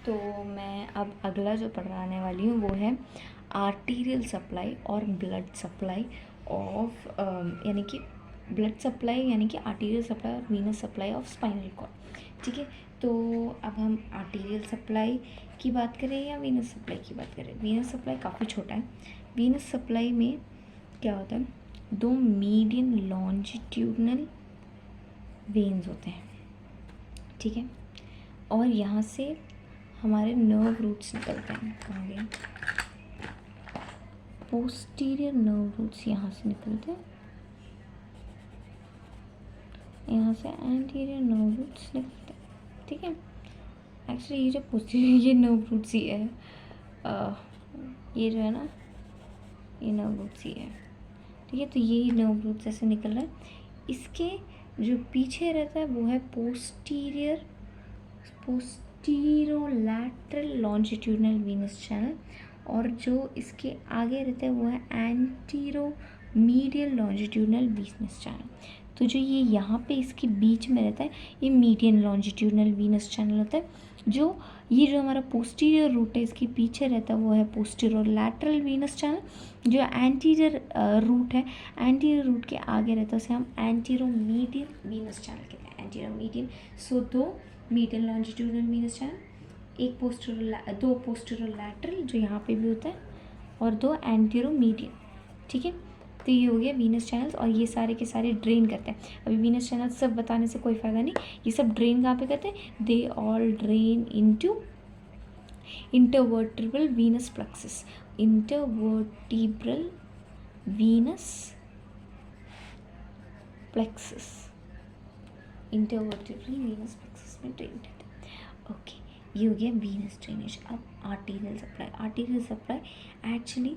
तो मैं अब अगला जो पढ़ाने वाली हूँ वो है आर्टीरियल सप्लाई और ब्लड सप्लाई ऑफ यानी कि ब्लड सप्लाई यानी कि आर्टीरियल सप्लाई और venous supply of spinal cord. ठीक है, तो अब हम आर्टीरियल सप्लाई की बात करें या वीनस सप्लाई की बात करें। वीनस सप्लाई काफ़ी छोटा है। वीनस सप्लाई में क्या होता है, दो मीडियन लॉन्जिट्यूडनल वेन्स होते हैं। ठीक है, और यहाँ से हमारे नर्व रूट्स निकलते हैं। कहाँ गए? पोस्टीरियर नर्व रूट्स यहाँ से निकलते हैं, यहाँ से एंटीरियर नर्व रूट्स निकलते हैं। ठीक है, एक्चुअली ये जो पोस्टीरियर ये नर्व रूट्स ही है, ये जो है ना ये नर्व रूट्स ही है। ठीक है, तो ये नर्व रूट्स ऐसे निकल रहा है। इसके जो पीछे रहता है वो है पोस्टीरोलैटरल लॉन्जिट्यूडनल वीनस चैनल, और जो इसके आगे रहता है वो है antero medial longitudinal Venus channel. तो जो ये यहाँ पे इसके बीच में रहता है ये मीडियन लॉन्जिट्यूडनल वीनस चैनल होता है। जो ये जो हमारा पोस्टीरियर रूट है इसके पीछे रहता है वो है पोस्टीरोलैटरल वीनस चैनल। जो एंटीरियर रूट है, एंटीरियर रूट के आगे रहता है उसे हम एंटीरो मीडियल वीनस चैनल कहते हैं। एंटीरो मीडियल, सो दो मीडियल लॉन्जिट्यूडनल वीनस चैनल, दो पोस्टीरोलैटरल जो यहाँ पे भी होता है और दो एंटीरो मीडियल। ठीक है, तो ये हो गया वीनस चैनल्स, और ये सारे के सारे ड्रेन करते हैं। अभी वीनस चैनल्स सब बताने से कोई फ़ायदा नहीं, ये सब ड्रेन कहाँ पे करते हैं, they all drain into intervertebral Venus plexus. Intervertebral Venus plexus, intervertebral Venus plexus में ड्रेन करते हैं। ओके, ये हो गया वीनस ड्रेनेज। अब arterial supply. Arterial supply actually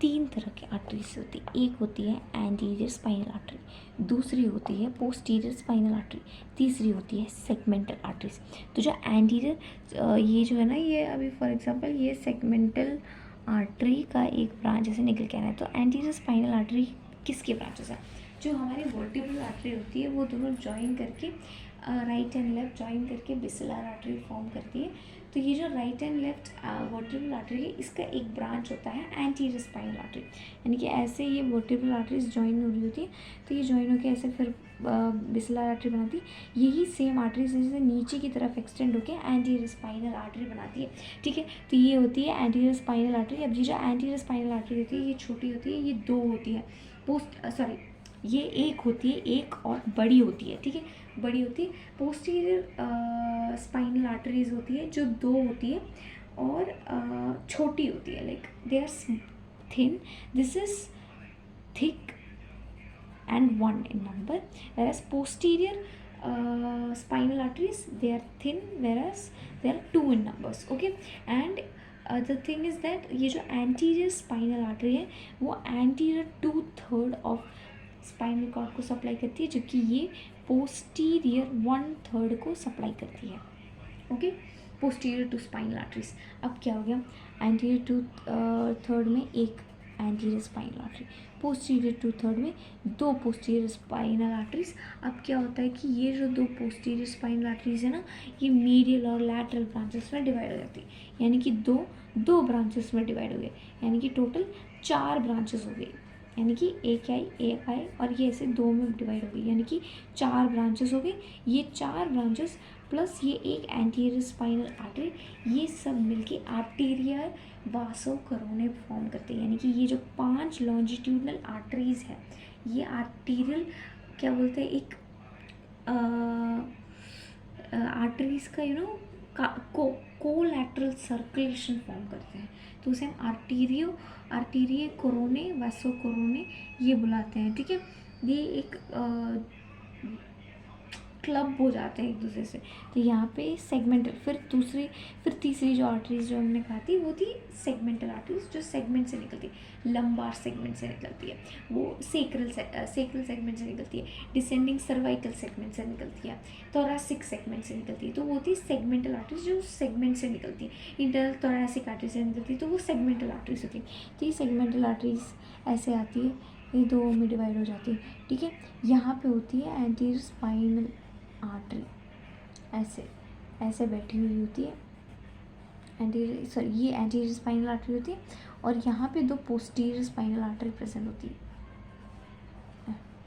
तीन तरह की आर्टरीज होती है। एक होती है एंटीरियर स्पाइनल आर्टरी, दूसरी होती है पोस्टीरियर स्पाइनल आर्टरी, तीसरी होती है सेगमेंटल आर्टरीज। तो जो एंटीरियर ये जो है ना, ये अभी फॉर एग्जांपल ये सेगमेंटल आर्टरी का एक ब्रांच ऐसे निकल के आ रहा है। तो एंटीरियर स्पाइनल आर्टरी किसके ब्रांचेस हैं? जो हमारी वर्टिब्रल आर्टरी होती है वो दोनों ज्वाइन करके राइट एंड लेफ्ट ज्वाइन करके बेसिलर आर्टरी फॉर्म करती है। तो ये जो right and left vertebral artery है इसका एक ब्रांच होता है एंटीरियर स्पाइनल आर्टरी। यानी कि ऐसे ये वर्टिब्रल आर्टरीज ज्वाइन हो रही होती है, तो ये ज्वाइन होकर ऐसे फिर बेसिलर आर्टरी बनाती है। यही सेम आर्टरीज जैसे नीचे की तरफ एक्सटेंड होकर एंटीरियर स्पाइनल आर्टरी बनाती है। ठीक है, तो ये होती है एंटीरियर स्पाइनल आर्टरी। अब ये जो एंटीरियर स्पाइनल आर्टरी होती है ये छोटी होती है, ये दो होती है, ये एक होती है, एक और बड़ी होती है। ठीक है, बड़ी होती है। पोस्टीरियर स्पाइनल आर्टरीज होती है जो दो होती है और छोटी होती है, like they are thin, this is thick and one in number, whereas posterior spinal arteries they are thin, whereas they are two in numbers. Okay, and the thing is that ये जो anterior spinal artery है वो anterior 2/3 of spinal cord को supply करती है, जबकि ये posterior 1/3 को सप्लाई करती है। Okay, posterior two spinal arteries. अब क्या हो गया, एंटीरियर टू थर्ड में एक anterior spinal artery, posterior two third में दो पोस्टीरियर स्पाइनल आर्टरीज। अब क्या होता है कि ये जो दो पोस्टीरियर स्पाइनल आर्टरीज है ना, ये मीडियल और लैटरल ब्रांचेस में डिवाइड हो जाती है। यानी कि दो ब्रांचेस में डिवाइड हो गए, यानी कि टोटल 4 ब्रांचेस हो गई। यानी कि एक आई और ये ऐसे दो में डिवाइड हो गई, यानी कि 4 ब्रांचेस हो गई। ये 4 ब्रांचेस प्लस ये एक एंटीरियर स्पाइनल आर्टरी, ये सब मिलके आर्टीरियर वासो करोने फॉर्म करते हैं। यानी कि ये जो 5 लॉन्जिट्यूडनल आर्टरीज है ये आर्टीरियल क्या बोलते हैं, एक आर्टरीज का कोलैटरल सर्कुलेशन फॉर्म करते हैं। तो उसे हम आर्टीरिये कोरोने वासो कोरोने ये बुलाते हैं। ठीक है, ये एक क्लब हो जाते हैं एक दूसरे से। तो यहाँ पे सेगमेंटल, फिर तीसरी जो आर्टरीज जो हमने कहा थी वो थी सेगमेंटल आर्टरीज, जो सेगमेंट से निकलती है, लंबार सेगमेंट से निकलती है, वो सेक्रल सेगमेंट से निकलती है, डिसेंडिंग सर्वाइकल सेगमेंट से निकलती है, थोरैसिक सेगमेंट से निकलती है, तो वो होती है सेगमेंटल आर्टरीज जो सेगमेंट से निकलती है। इंटरनल थोरैसिक आर्टरी से निकलती है तो वो सेगमेंटल आर्टरीज होती है। तो ये सेगमेंटल आर्टरीज ऐसे आती है, ये दो में डिवाइड हो जाती है। ठीक है, यहाँ पे होती है एंटीरियर स्पाइनल आर्टरी, ऐसे बैठी हुई होती है, एंटीरियर, सॉरी ये एंटीरियर स्पाइनल आर्टरी होती है, और यहाँ पे 2 पोस्टीरियर स्पाइनल आर्टरी प्रेजेंट होती है।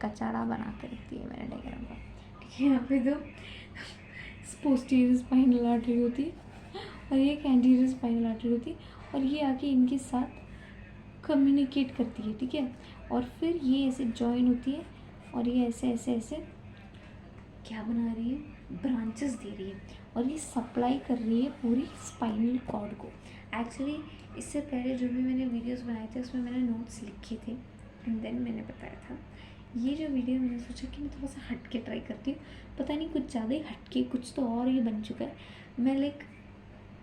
कचड़ा बना कर रखती है मैंने डायग्राम का, ठीक है। यहाँ पे 2 पोस्टीरियर स्पाइनल आर्टरी होती है और ये एक एंटीरियर स्पाइनल आर्टरी होती है, और ये आके इनके साथ कम्युनिकेट करती है, ठीक है। और फिर ये ऐसे जॉइन होती है और ये ऐसे ऐसे ऐसे क्या बना रही है, ब्रांचेस दे रही है, और ये सप्लाई कर रही है पूरी स्पाइनल कॉर्ड को। एक्चुअली इससे पहले जो भी मैंने वीडियोस बनाए थे उसमें मैंने नोट्स लिखे थे एंड देन मैंने बताया था। ये जो वीडियो मैंने सोचा कि मैं थोड़ा सा हट के ट्राई करती हूँ, पता नहीं कुछ ज़्यादा ही हट के, कुछ तो और ये बन चुका है। मैं लाइक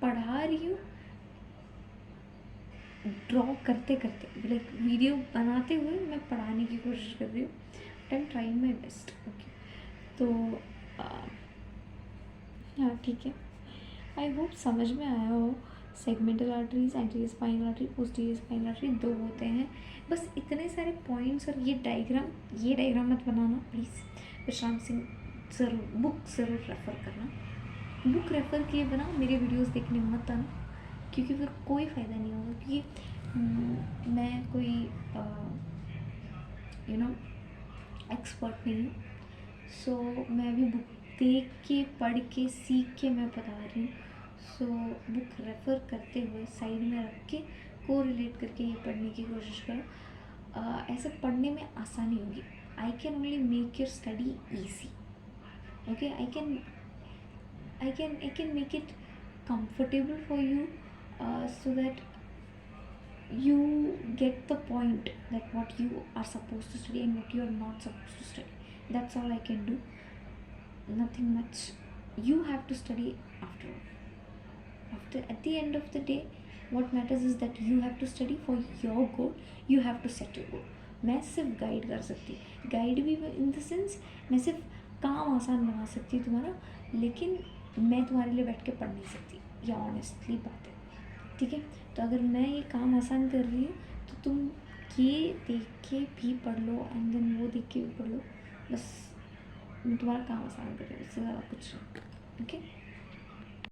पढ़ा रही हूँ ड्रॉ करते करते, लाइक वीडियो बनाते हुए मैं पढ़ाने की कोशिश कर रही हूँ, but I am trying my best. Okay, तो हाँ ठीक है, आई होप समझ में आया हो। Segmental arteries, anterior spinal artery, posterior spinal artery 2 होते हैं, बस इतने सारे पॉइंट्स। और ये डायग्राम मत बनाना प्लीज़। विश्राम सिंह ज़रूर बुक ज़रूर रेफ़र करना, बुक रेफ़र किए बिना मेरे वीडियोस देखने मत आना, क्योंकि फिर कोई फ़ायदा नहीं होगा। क्योंकि मैं कोई एक्सपर्ट नहीं हूँ, सो मैं अभी बुक देख के पढ़ के सीख के मैं बता रही हूँ। सो बुक रेफ़र करते हुए साइड में रख के को रिलेट करके ये पढ़ने की कोशिश करो। ऐसे पढ़ने में आसानी होगी। I can only make your study easy, okay. I can make it comfortable for you, so that you get the point that what you are supposed to study and what you are not supposed to study. That's all I can do, nothing much. You have to study after at the end of the day, what matters is that you have to study for your goal. You have to set your goal. मैं सिर्फ guide कर सकती, guide भी in the sense मैं सिर्फ काम आसान बना सकती हूँ तुम्हारा, लेकिन मैं तुम्हारे लिए बैठ के पढ़ नहीं सकती, ये ऑनेस्टली बात है, ठीक है। तो अगर मैं ये काम आसान कर रही हूँ तो तुम ये देख के भी पढ़ लो एंड देन वो देख के भी पढ़ लो, बस मैं तुम्हारा काम आसान कर रही हूँ, इससे ज़्यादा कुछ नहीं, ओके।